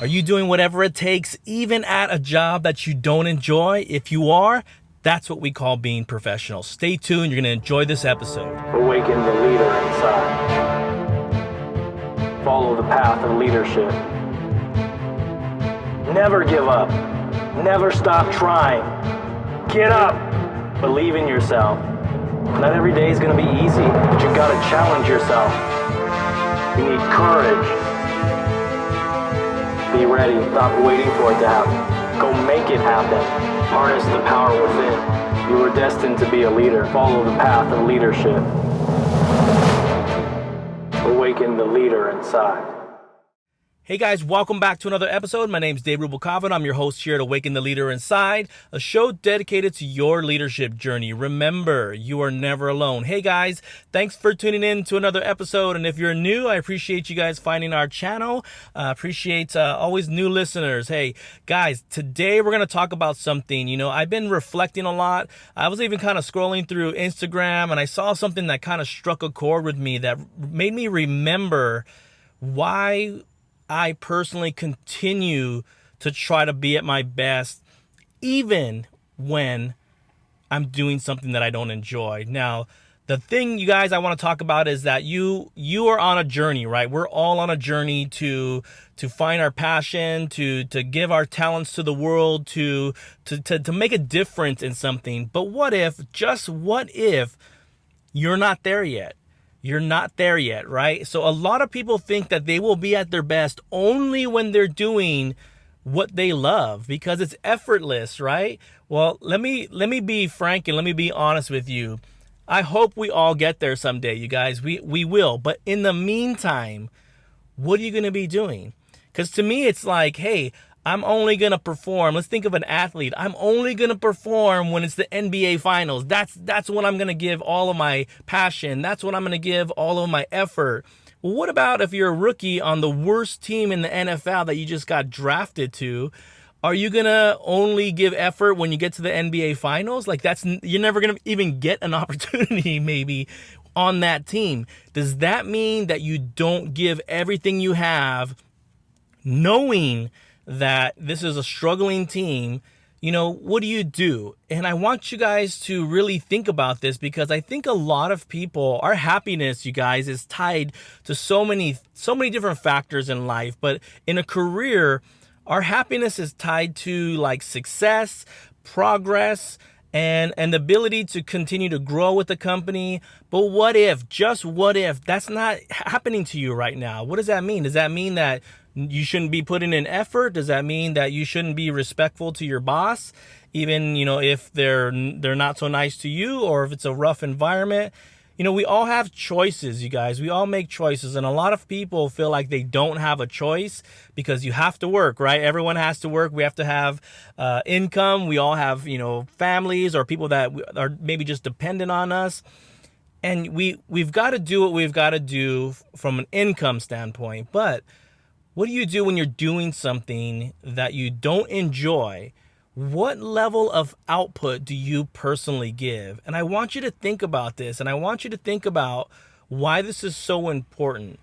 Are you doing whatever it takes, even at a job that you don't enjoy? If you are, that's what we call being professional. Stay tuned. You're going to enjoy this episode. Awaken the leader inside. Follow the path of leadership. Never give up. Never stop trying. Get up. Believe in yourself. Not every day is going to be easy, but you got to challenge yourself. You need courage. Be ready. Stop waiting for it to happen. Go make it happen. Harness the power within. You were destined to be a leader. Follow the path of leadership. Awaken the leader inside. Hey guys, welcome back to another episode. My name's Dave Rubalcava, and I'm your host here at Awaken the Leader Inside, a show dedicated to your leadership journey. Remember, you are never alone. Hey guys, thanks for tuning in to another episode. And if you're new, I appreciate you guys finding our channel. Appreciate always new listeners. Hey guys, today we're going to talk about something. You know, I've been reflecting a lot. I was even kind of scrolling through Instagram, and I saw something that kind of struck a chord with me that made me remember why I personally continue to try to be at my best, even when I'm doing something that I don't enjoy. Now, the thing, you guys, I want to talk about is that you are on a journey, right? We're all on a journey to find our passion, to give our talents to the world, to make a difference in something. But what if, just what if, you're not there yet? You're not there yet, right? So a lot of people think that they will be at their best only when they're doing what they love because it's effortless, right? Well, let me be frank and let me be honest with you. I hope we all get there someday, you guys. We will. But in the meantime, what are you going to be doing? Because to me, it's like, hey, I'm only going to perform. Let's think of an athlete. I'm only going to perform when it's the NBA finals. That's when I'm going to give all of my passion. That's when I'm going to give all of my effort. Well, what about if you're a rookie on the worst team in the NFL that you just got drafted to? Are you going to only give effort when you get to the NBA finals? Like you're never going to even get an opportunity maybe on that team. Does that mean that you don't give everything you have knowing that this is a struggling team? You know, what do you do? And I want you guys to really think about this because I think a lot of people, our happiness, you guys, is tied to so many different factors in life. But in a career, our happiness is tied to like success, progress, and the ability to continue to grow with the company. But what if, just what if, that's not happening to you right now? What does that mean? Does that mean that you shouldn't be putting in effort? Does that mean that you shouldn't be respectful to your boss, even, you know, if they're not so nice to you or if it's a rough environment? You know, we all have choices, you guys. We all make choices. And a lot of people feel like they don't have a choice because you have to work, right? Everyone has to work. We have to have income. We all have, you know, families or people that are maybe just dependent on us. And we've got to do what we've got to do from an income standpoint. But what do you do when you're doing something that you don't enjoy? What level of output do you personally give? And I want you to think about this, and I want you to think about why this is so important.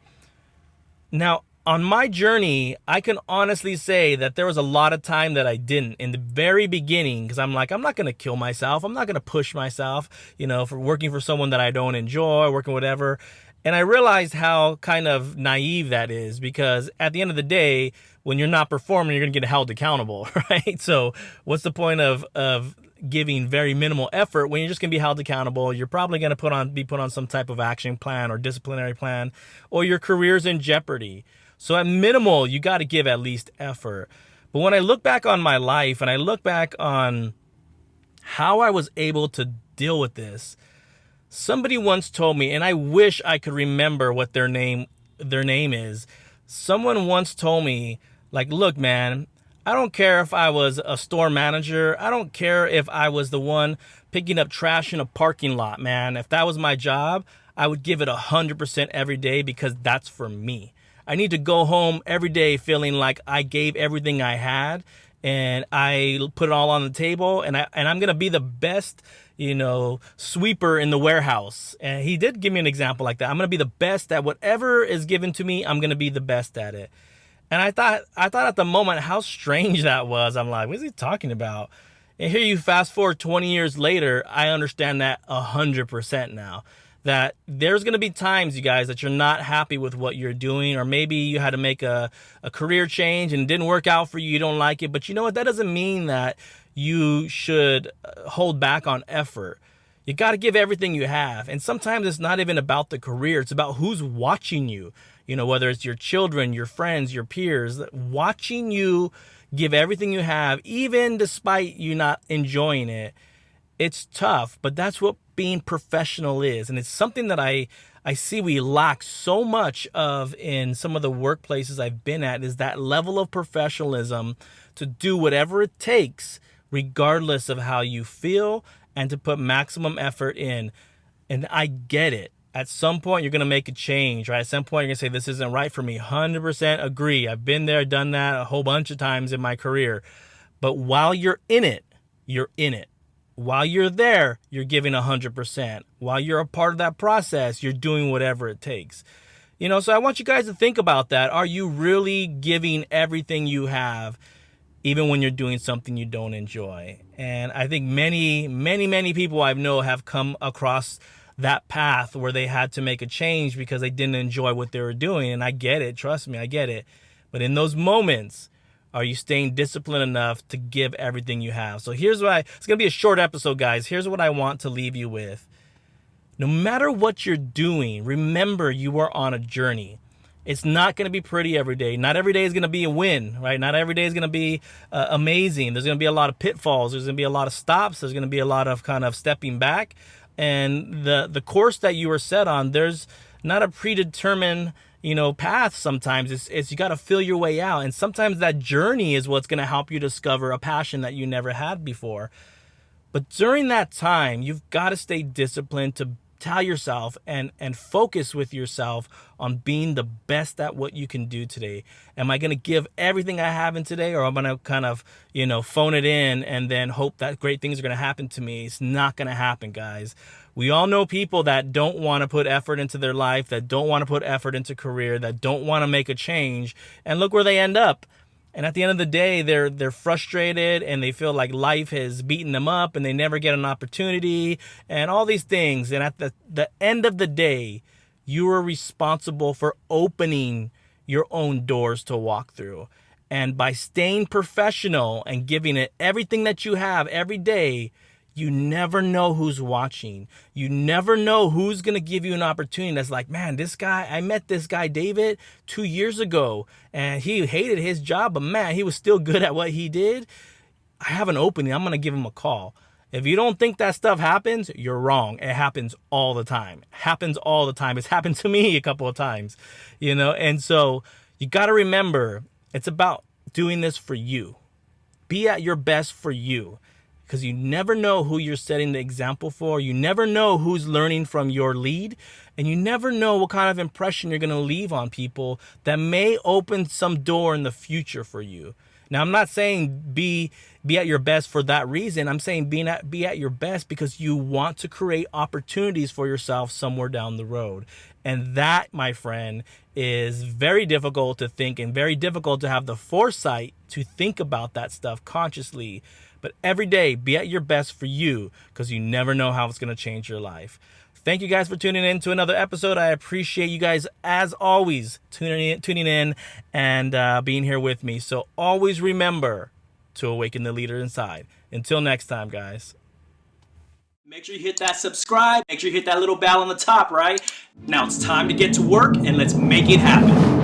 Now, on my journey, I can honestly say that there was a lot of time that I didn't in the very beginning because I'm like, I'm not going to kill myself. I'm not going to push myself, you know, for working for someone that I don't enjoy, working whatever. And I realized how kind of naive that is because at the end of the day, when you're not performing, you're going to get held accountable, right? So what's the point of giving very minimal effort when you're just going to be held accountable? You're probably going to be put on some type of action plan or disciplinary plan, or your career's in jeopardy. So at minimal, you got to give at least effort. But when I look back on my life and I look back on how I was able to deal with this, somebody once told me, and I wish I could remember what their name is. Someone once told me, like, look, man, I don't care if I was a store manager. I don't care if I was the one picking up trash in a parking lot, man. If that was my job, I would give it 100% every day because that's for me. I need to go home every day feeling like I gave everything I had and I put it all on the table, and I'm going to be the best, sweeper in the warehouse. And he did give me an example like that. I'm going to be the best at whatever is given to me. I'm going to be the best at it. And I thought at the moment how strange that was. I'm like, what is he talking about? And here you fast forward 20 years later, I understand that 100% now. That there's going to be times, you guys, that you're not happy with what you're doing, or maybe you had to make a career change and it didn't work out for you, you don't like it. But you know what? That doesn't mean that you should hold back on effort. You got to give everything you have. And sometimes it's not even about the career. It's about who's watching you. You know, whether it's your children, your friends, your peers, watching you give everything you have, even despite you not enjoying it. It's tough, but that's what being professional is. And it's something that I see we lack so much of in some of the workplaces I've been at, is that level of professionalism to do whatever it takes, regardless of how you feel, and to put maximum effort in. And I get it. At some point, you're going to make a change, right? At some point, you're going to say, this isn't right for me. 100% agree. I've been there, done that a whole bunch of times in my career. But while you're in it, you're in it. While you're there, you're giving 100%. While you're a part of that process, you're doing whatever it takes. You know, so I want you guys to think about that. Are you really giving everything you have, even when you're doing something you don't enjoy? And I think many people I know have come across that path where they had to make a change because they didn't enjoy what they were doing. And I get it. Trust me, I get it. But in those moments, are you staying disciplined enough to give everything you have? So here's what it's going to be a short episode, guys. Here's what I want to leave you with. No matter what you're doing, remember you are on a journey. It's not going to be pretty every day. Not every day is going to be a win, right? Not every day is going to be amazing. There's going to be a lot of pitfalls. There's going to be a lot of stops. There's going to be a lot of kind of stepping back. And the course that you are set on, there's not a predetermined, path. Sometimes it's you got to feel your way out. And sometimes that journey is what's going to help you discover a passion that you never had before. But during that time, you've got to stay disciplined to tell yourself and focus with yourself on being the best at what you can do today. Am I going to give everything I have in today, or am I going to kind of, phone it in and then hope that great things are going to happen to me? It's not going to happen, guys. We all know people that don't want to put effort into their life, that don't want to put effort into career, that don't want to make a change, and look where they end up. And at the end of the day, they're frustrated and they feel like life has beaten them up and they never get an opportunity and all these things. And at the end of the day, you are responsible for opening your own doors to walk through. And by staying professional and giving it everything that you have every day, you never know who's watching. You never know who's going to give you an opportunity that's like, man, I met this guy, David, 2 years ago, and he hated his job, but man, he was still good at what he did. I have an opening. I'm going to give him a call. If you don't think that stuff happens, you're wrong. It happens all the time. It's happened to me a couple of times, and so you got to remember, it's about doing this for you. Be at your best for you. Because you never know who you're setting the example for. You never know who's learning from your lead. And you never know what kind of impression you're going to leave on people that may open some door in the future for you. Now, I'm not saying be at your best for that reason. I'm saying be at your best because you want to create opportunities for yourself somewhere down the road. And that, my friend, is very difficult to think and very difficult to have the foresight to think about that stuff consciously. But every day, be at your best for you because you never know how it's going to change your life. Thank you guys for tuning in to another episode. I appreciate you guys, as always, tuning in and being here with me. So always remember to awaken the leader inside. Until next time, guys. Make sure you hit that subscribe. Make sure you hit that little bell on the top, right? Now it's time to get to work and let's make it happen.